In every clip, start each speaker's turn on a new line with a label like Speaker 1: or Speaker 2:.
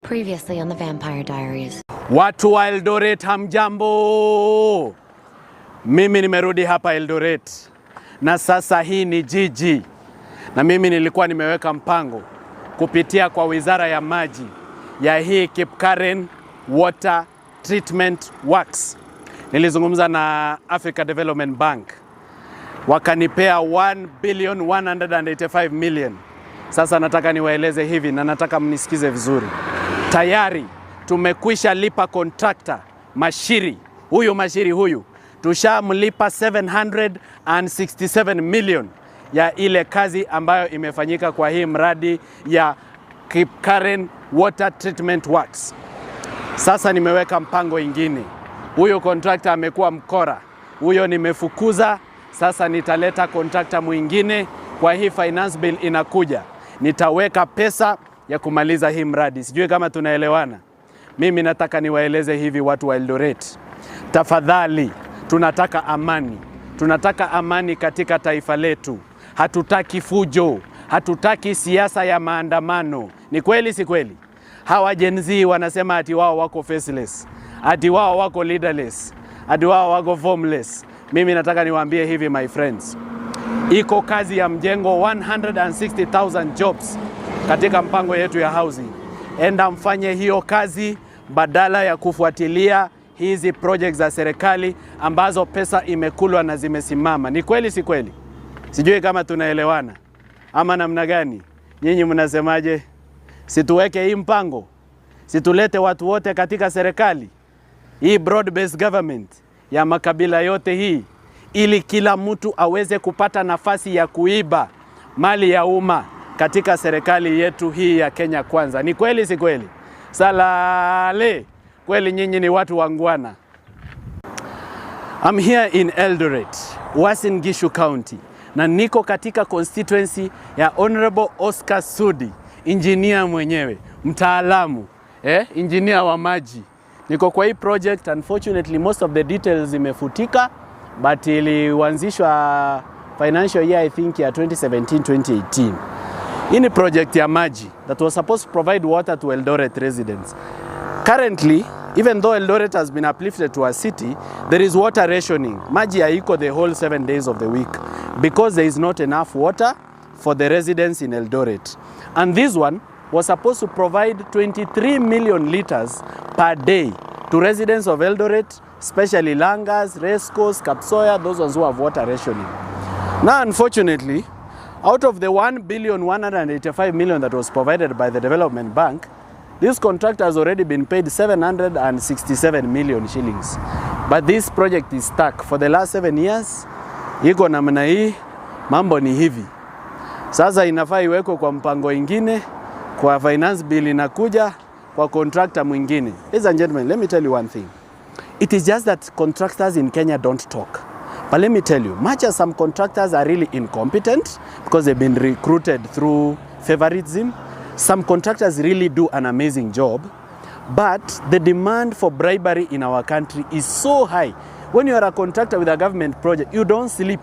Speaker 1: Previously on the Vampire Diaries.
Speaker 2: Watu wa Eldoret hamjambo. Mimi nimerudi hapa Eldoret. Na sasa hii ni jiji. Na mimi nilikuwa nimeweka mpango kupitia kwa Wizara ya Maji ya hii Kipkaren Water Treatment Works. Nilizungumza na Africa Development Bank. Wakanipea 1,185 million. Sasa nataka niwaeleze hivi na nataka mnisikize vizuri. Tayari tumekwisha lipa contractor Mashiri. Huyu tushamlipa 767 million ya ile kazi ambayo imefanyika kwa hii mradi ya Kipkaren Water Treatment Works. Sasa nimeweka mpango ingine. Huyo contractor amekuwa mkora. Huyo nimefukuza. Sasa nitaleta contractor mwingine kwa hii finance bill inakuja. Nitaweka pesa ya kumaliza hii mradi. Sijui kama tunaelewana. Mimi nataka niwaeleze hivi watu wa Eldoret. Tafadhali, tunataka amani. Tunataka amani katika taifa letu. Hatutaki fujo. Hatutaki siasa ya maandamano. Ni kweli si kweli? Hawa Gen Z wanasema ati wao wako faceless. Ati wao wako leaderless. Ati wao wako formless. Mimi nataka niwaambie hivi my friends. Iko kazi ya mjengo 160,000 jobs katika mpango yetu ya housing. Enda mfanye hiyo kazi badala ya kufuatilia hizi projects za serikali ambazo pesa imekulwa na zimesimama. Ni kweli si kweli? Sijui kama tunaelewana ama namna gani. Nyinyi mnasemaje? Situweke hii mpango. Situlete watu wote katika serikali. Hii broad based government ya makabila yote hii, ili kila mtu aweze kupata nafasi ya kuiba mali ya umma katika serikali yetu hii ya Kenya Kwanza. Ni kweli si kweli? Salale, kweli nyinyi ni watu wangwana. I'm here in Eldoret, Uasin Gishu County, na niko katika constituency ya Honorable Oscar Sudi, engineer mwenyewe, mtaalamu, engineer wa maji. Niko kwa hii project. Unfortunately most of the details imefutika, but ilianzishwa financial year I think ya 2017-2018. Hii ni project ya maji that was supposed to provide water to Eldoret residents. Currently, even though Eldoret has been uplifted to a city, there is water rationing. Maji haiko the whole 7 days of the week because there is not enough water for the residents in Eldoret. And this one was supposed to provide 23 million liters per day to residents of Eldoret, especially Langas, Rescos, Kapsoya, those ones who have water rationing. Now, unfortunately, out of the 1,185 million that was provided by the Development Bank, this contractor has already been paid 767 million shillings. But this project is stuck for the last 7 years. Iko namna hii, mambo ni hivi. Sasa inafaa iwekwe kwa mpango ingine, kwa finance bill inakuja, kwa contractor mwingine. Ladies and gentlemen, let me tell you one thing. It is just that contractors in Kenya don't talk. But let me tell you, much as some contractors are really incompetent because they've been recruited through favoritism, some contractors really do an amazing job. But the demand for bribery in our country is so high. When you are a contractor with a government project, you don't sleep.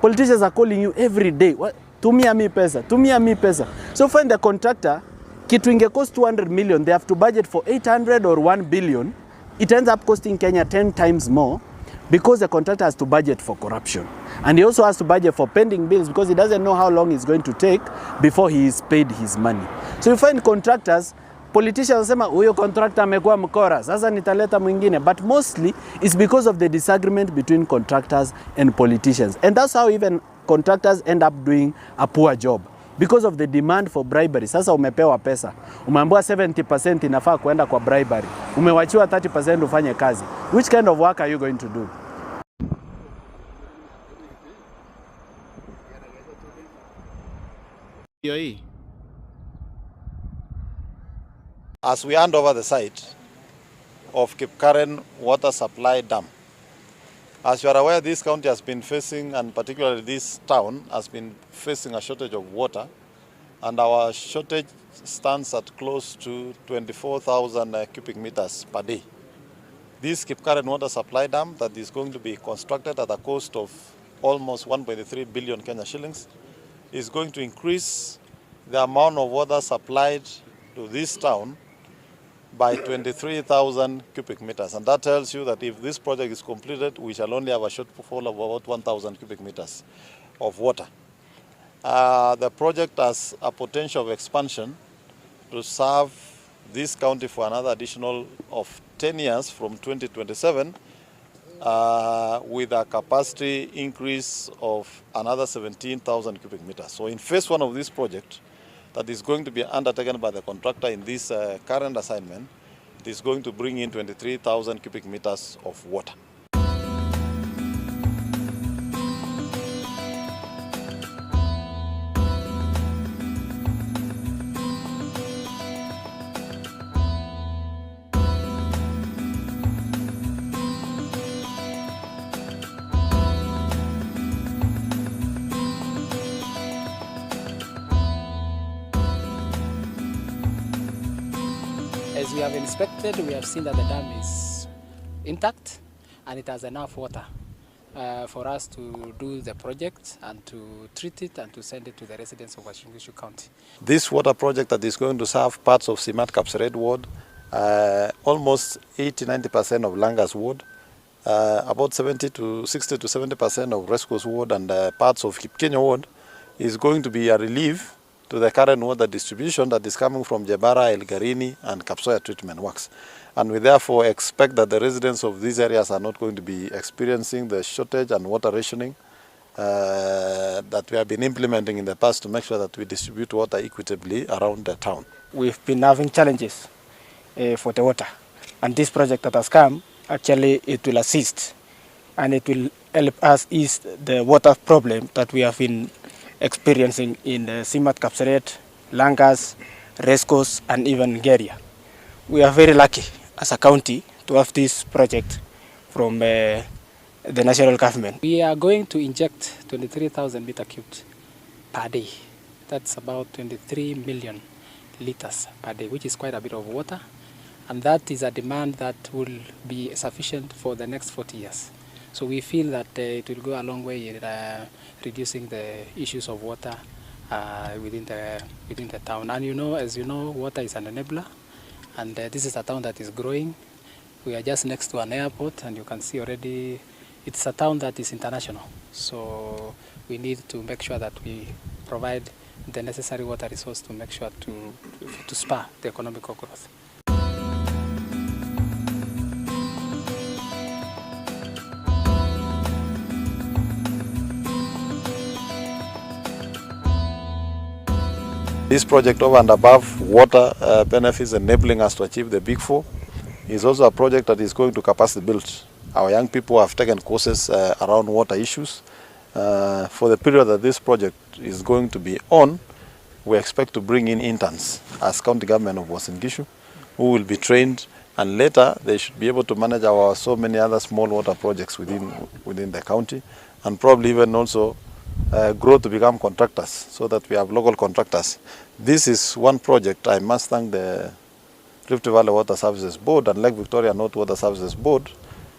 Speaker 2: Politicians are calling you every day. What? Tumia mi pesa, tumia mi pesa. So find the contractor, kitu inge cost 200 million, they have to budget for 800 or 1 billion. It ends up costing Kenya 10 times more because the contractor has to budget for corruption. And he also has to budget for pending bills because he doesn't know how long it's going to take before he is paid his money. So you find contractors, politicians wasema huyo contractor amekuwa mkora, sasa nitaleta mwingine. But mostly it's because of the disagreement between contractors and politicians. And that's how even contractors end up doing a poor job. Because of the demand for bribery. Sasa umepewa pesa. Umeambiwa 70% inafaa kuenda kwa bribery. Umewachiwa 30% ufanye kazi. Which kind of work are you going to do?
Speaker 3: As we hand over the site of Kipkaren Water Supply Dam, as you are aware, this county has been facing, and particularly this town, has been facing a shortage of water. And our shortage stands at close to 24,000 cubic meters per day. This Kipkaren Water Supply Dam that is going to be constructed at a cost of almost 1.3 billion Kenya shillings is going to increase the amount of water supplied to this town by 23,000 cubic meters. And that tells you that if this project is completed, we shall only have a shortfall of about 1,000 cubic meters of water. The project has a potential of expansion to serve this county for another additional of 10 years from 2027 with a capacity increase of another 17,000 cubic meters. So in phase one of this project that is going to be undertaken by the contractor in this current assignment, it is going to bring in 23,000 cubic meters of water.
Speaker 4: As we have inspected, we have seen that the dam is intact and it has enough water for us to do the project and to treat it and to send it to the residents of Uasin Gishu County.
Speaker 3: This water project that is going to serve parts of Simat Kapseret ward, almost 80-90% of Langas ward, about 60 to 70% of Rescos ward and parts of Kipkenya ward is going to be a relief to the current water distribution that is coming from Jebara, Elgarini and Kapsoya treatment works. And we therefore expect that the residents of these areas are not going to be experiencing the shortage and water rationing that we have been implementing in the past to make sure that we distribute water equitably around the town.
Speaker 5: We've been having challenges for the water, and this project that has come, actually it will assist and it will help us ease the water problem that we have been experiencing in Simat Kapseret, Langas, Rescos and even Geria. We are very lucky as a county to have this project from the national government.
Speaker 4: We are going to inject 23,000 meter cubed per day. That's about 23 million liters per day, which is quite a bit of water. And that is a demand that will be sufficient for the next 40 years. So we feel that it will go a long way in reducing the issues of water within the town. And you know, as you know, water is an enabler, and this is a town that is growing. We are just next to an airport, and you can see already it's a town that is international. So we need to make sure that we provide the necessary water resource to make sure to spur the economic growth.
Speaker 3: This project over and above water benefits enabling us to achieve the Big Four is also a project that is going to capacity build. Our young people have taken courses around water issues. For the period that this project is going to be on, we expect to bring in interns as county government of Uasin Gishu who will be trained, and later they should be able to manage our so many other small water projects within the county, and probably even also grow to become contractors so that we have local contractors. This is one project I must thank the Rift Valley Water Services Board and Lake Victoria North Water Services Board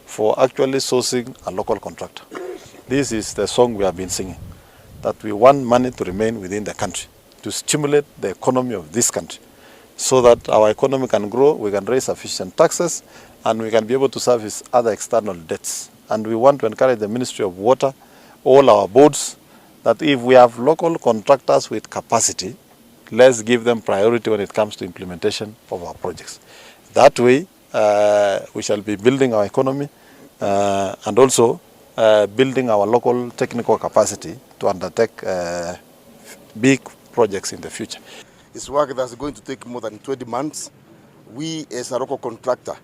Speaker 3: for actually sourcing a local contractor. This is the song we have been singing, that we want money to remain within the country, to stimulate the economy of this country, so that our economy can grow, we can raise sufficient taxes, and we can be able to service other external debts. And we want to encourage the Ministry of Water, all our boards, that if we have local contractors with capacity, let's give them priority when it comes to implementation of our projects. That way, we shall be building our economy and also building our local technical capacity to undertake big projects in the future.
Speaker 6: It's work that's going to take more than 20 months. We, as a local contractor,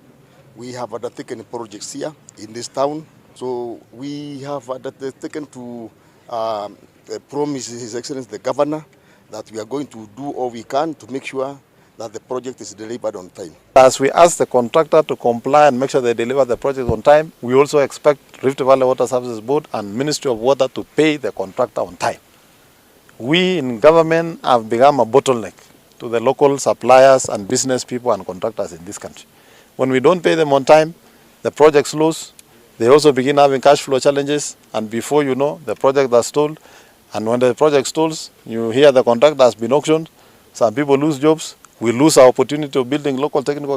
Speaker 6: we have undertaken projects here in this town. So we have undertaken to promise His Excellency the Governor that we are going to do all we can to make sure that the project is delivered on time.
Speaker 3: As we ask the contractor to comply and make sure they deliver the project on time, we also expect Rift Valley Water Services Board and Ministry of Water to pay the contractor on time. We in government have become a bottleneck to the local suppliers and business people and contractors in this country. When we don't pay them on time, the project slows. They also begin having cash flow challenges, and before you know, the project has stalled. And when the project stalls, you hear the contract has been auctioned. Some people lose jobs. We lose our opportunity of building local technical